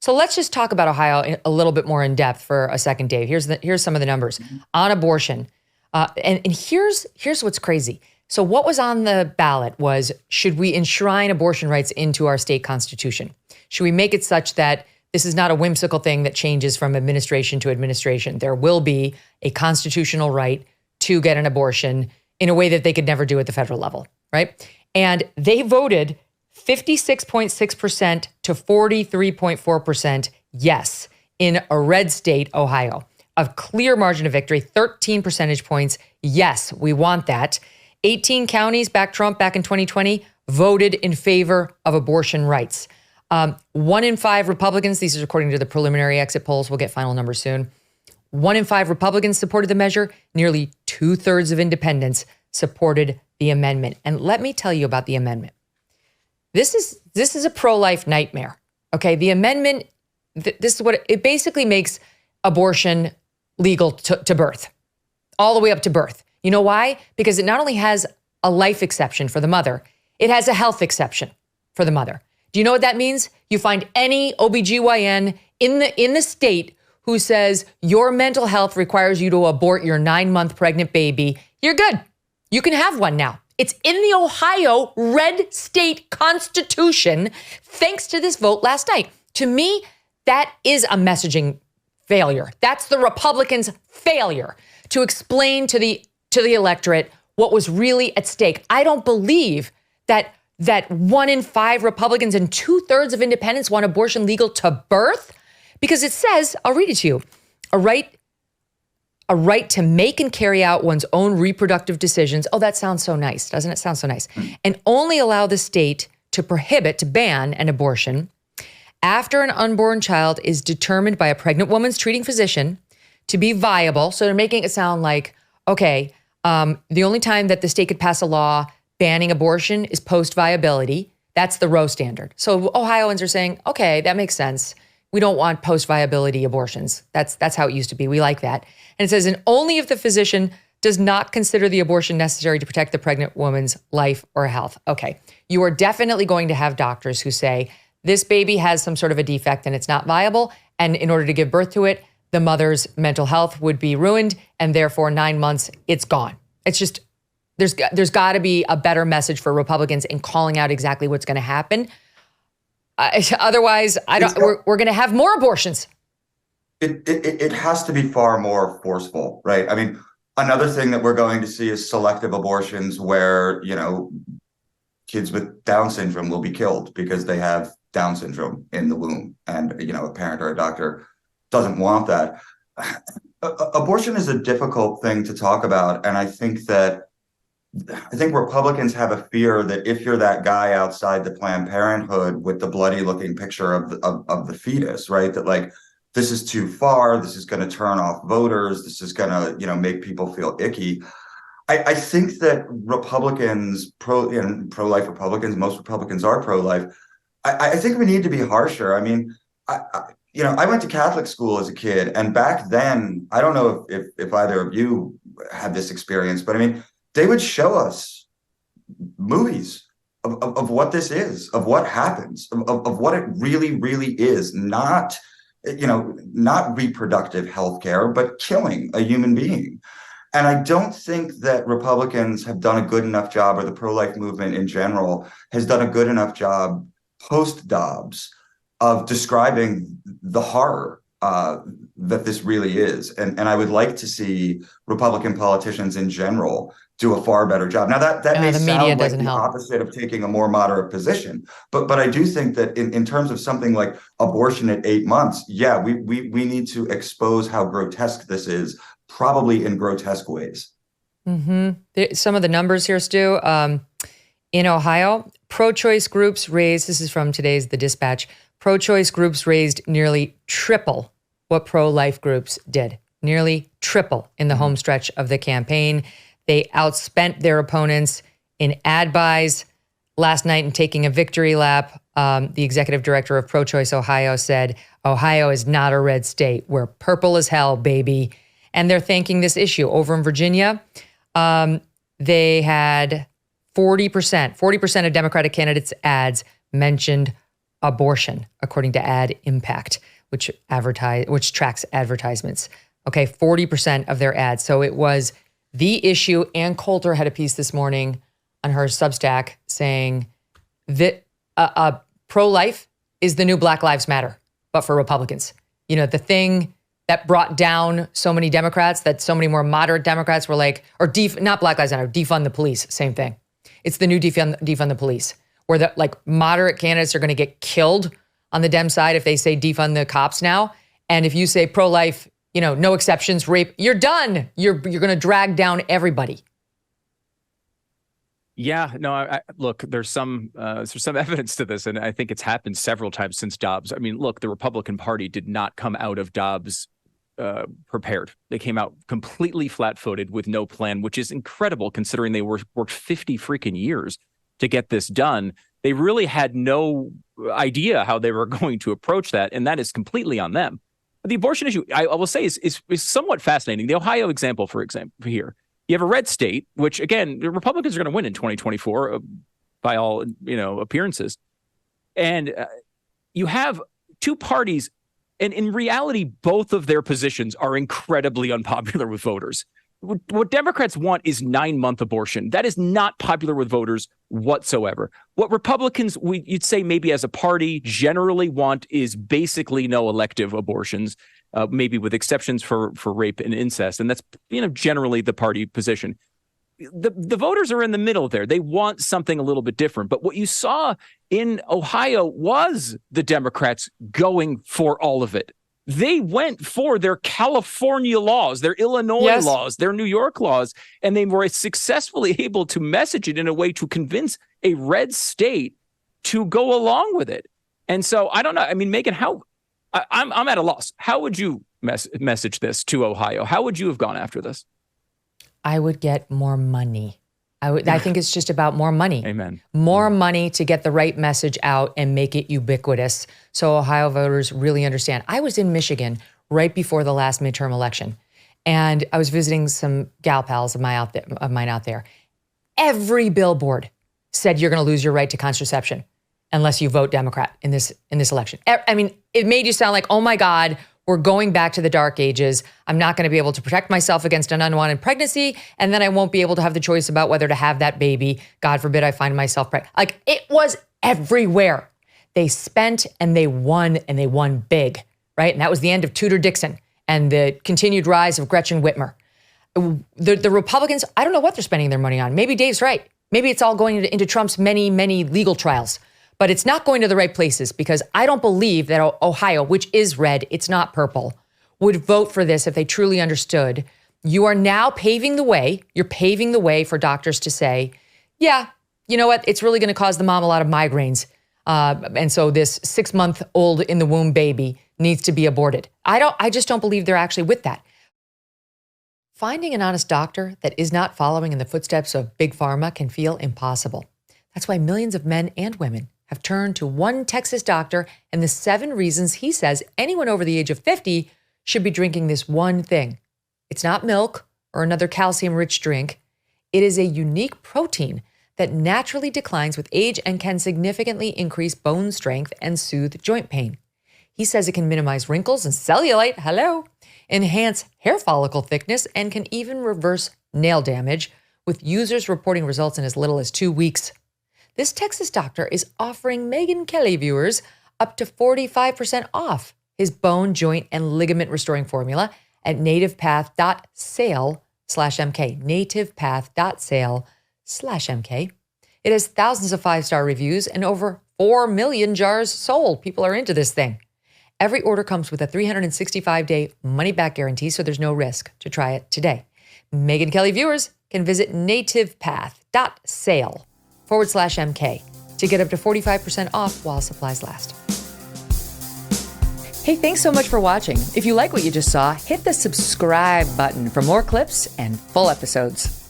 So let's just talk about Ohio a little bit more in depth for a second, Dave. Here's some of the numbers on abortion. And here's what's crazy. So what was on the ballot was, should we enshrine abortion rights into our state constitution? Should we make it such that this is not a whimsical thing that changes from administration to administration? There will be a constitutional right to get an abortion in a way that they could never do at the federal level, right? And they voted 56.6% to 43.4% yes in a red state, Ohio. A clear margin of victory, 13 percentage points. Yes, we want that. 18 counties backed Trump back in 2020, voted in favor of abortion rights. 1 in 5 Republicans, these are according to the preliminary exit polls, we'll get final numbers soon. 1 in 5 Republicans supported the measure. Nearly 2/3 of independents supported the amendment. And let me tell you about the amendment. This is a pro-life nightmare. Okay, the amendment, this is what it basically makes abortion legal to birth, all the way up to birth. You know why? Because it not only has a life exception for the mother, it has a health exception for the mother. Do you know what that means? You find any OBGYN in the state who says your mental health requires you to abort your 9-month pregnant baby, you're good. You can have one now. It's in the Ohio red state constitution, thanks to this vote last night. To me, that is a messaging failure. That's the Republicans' failure to explain to the electorate what was really at stake. I don't believe that 1 in 5 Republicans and 2/3 of independents want abortion legal to birth, because it says, I'll read it to you, a right to make and carry out one's own reproductive decisions. Oh, that sounds so nice. Doesn't it sound so nice? And only allow the state to ban an abortion after an unborn child is determined by a pregnant woman's treating physician to be viable. So they're making it sound like, okay, the only time that the state could pass a law banning abortion is post-viability. That's the Roe standard. So Ohioans are saying, okay, that makes sense. We don't want post-viability abortions. That's how it used to be. We like that. And it says, and only if the physician does not consider the abortion necessary to protect the pregnant woman's life or health. Okay, you are definitely going to have doctors who say, this baby has some sort of a defect and it's not viable. And in order to give birth to it, the mother's mental health would be ruined. And therefore 9 months, it's gone. It's just, there's got to be a better message for Republicans in calling out exactly what's going to happen. Otherwise, we're going to have more abortions. It has to be far more forceful, right? I mean, another thing that we're going to see is selective abortions where, kids with Down syndrome will be killed because they have Down syndrome in the womb. And, a parent or a doctor doesn't want that. Abortion is a difficult thing to talk about. And I think Republicans have a fear that if you're that guy outside the Planned Parenthood with the bloody looking picture of the fetus, right, that like, this is too far, this is going to turn off voters, this is going to, make people feel icky. I think that Republicans, pro-life Republicans, most Republicans are pro-life. I think we need to be harsher. I mean, I went to Catholic school as a kid, and back then, I don't know if either of you had this experience, but I mean, they would show us movies of what this is, of what happens, of what it really, really is, not reproductive health care, but killing a human being. And I don't think that Republicans have done a good enough job, or the pro-life movement in general has done a good enough job post-Dobbs of describing the horror that this really is. And I would like to see Republican politicians in general do a far better job. Now that may sound like the opposite of taking a more moderate position, but I do think that in terms of something like abortion at 8 months, yeah, we need to expose how grotesque this is, probably in grotesque ways. Mm-hmm. Some of the numbers here, Stu, in Ohio, pro-choice groups raised, this is from today's The Dispatch, pro-choice groups raised nearly triple what pro-life groups did, nearly triple in the home stretch of the campaign. They outspent their opponents in ad buys. Last night, in taking a victory lap, the executive director of Pro-Choice Ohio said, Ohio is not a red state. We're purple as hell, baby. And they're thanking this issue. Over in Virginia, they had 40% of Democratic candidates' ads mentioned abortion, according to Ad Impact, which tracks advertisements. Okay, 40% of their ads. So it was the issue. Ann Coulter had a piece this morning on her Substack saying that pro-life is the new Black Lives Matter, but for Republicans. You know, the thing that brought down so many Democrats, that so many more moderate Democrats were like, or not Black Lives Matter, defund the police, same thing. It's the new defund the police, where the like moderate candidates are going to get killed on the Dem side if they say defund the cops now. And if you say pro-life, you know, no exceptions, rape, you're done. You're going to drag down everybody. Yeah, no, I look, there's some evidence to this, and I think it's happened several times since Dobbs. I mean, look, the Republican Party did not come out of Dobbs prepared. They came out completely flat-footed with no plan, which is incredible considering they worked 50 freaking years to get this done. They really had no idea how they were going to approach that, and that is completely on them. The abortion issue, I will say, is somewhat fascinating. The Ohio example, for example, here. You have a red state, which, again, the Republicans are going to win in 2024 by all, appearances. And you have two parties, and in reality, both of their positions are incredibly unpopular with voters. What Democrats want is 9-month abortion. That is not popular with voters whatsoever. What Republicans, you'd say maybe as a party, generally want is basically no elective abortions. Maybe with exceptions for rape and incest. And that's, generally the party position. The voters are in the middle there. They want something a little bit different. But what you saw in Ohio was the Democrats going for all of it. They went for their California laws, their Illinois laws, their New York laws, and they were successfully able to message it in a way to convince a red state to go along with it. And so I don't know. I mean, Megyn, I'm at a loss. How would you message this to Ohio? How would you have gone after this? I would get more money. I think it's just about more money. Amen. More money to get the right message out and make it ubiquitous so Ohio voters really understand. I was in Michigan right before the last midterm election, and I was visiting some gal pals of mine out there. Every billboard said you're going to lose your right to contraception unless you vote Democrat in this election. I mean, it made you sound like, oh my God, we're going back to the dark ages. I'm not going to be able to protect myself against an unwanted pregnancy, and then I won't be able to have the choice about whether to have that baby. God forbid I find myself pregnant. Like, it was everywhere. They spent and they won big, right? And that was the end of Tudor Dixon and the continued rise of Gretchen Whitmer. The Republicans, I don't know what they're spending their money on. Maybe Dave's right. Maybe it's all going into Trump's many, many legal trials. But it's not going to the right places, because I don't believe that Ohio, which is red, it's not purple, would vote for this if they truly understood. You are now paving the way. You're paving the way for doctors to say, yeah, you know what? It's really going to cause the mom a lot of migraines. And so this 6-month-old in the womb baby needs to be aborted. I just don't believe they're actually with that. Finding an honest doctor that is not following in the footsteps of Big Pharma can feel impossible. That's why millions of men and women have turned to one Texas doctor and the 7 reasons he says anyone over the age of 50 should be drinking this one thing. It's not milk or another calcium-rich drink. It is a unique protein that naturally declines with age and can significantly increase bone strength and soothe joint pain. He says it can minimize wrinkles and cellulite, enhance hair follicle thickness, and can even reverse nail damage, with users reporting results in as little as 2 weeks. This Texas doctor is offering Megyn Kelly viewers up to 45% off his bone, joint, and ligament restoring formula at nativepath.sale/MK. Nativepath.sale/MK. It has thousands of 5-star reviews and over 4 million jars sold. People are into this thing. Every order comes with a 365-day money-back guarantee, so there's no risk to try it today. Megyn Kelly viewers can visit nativepath.sale/MK to get up to 45% off while supplies last. Hey, thanks so much for watching. If you like what you just saw, hit the subscribe button for more clips and full episodes.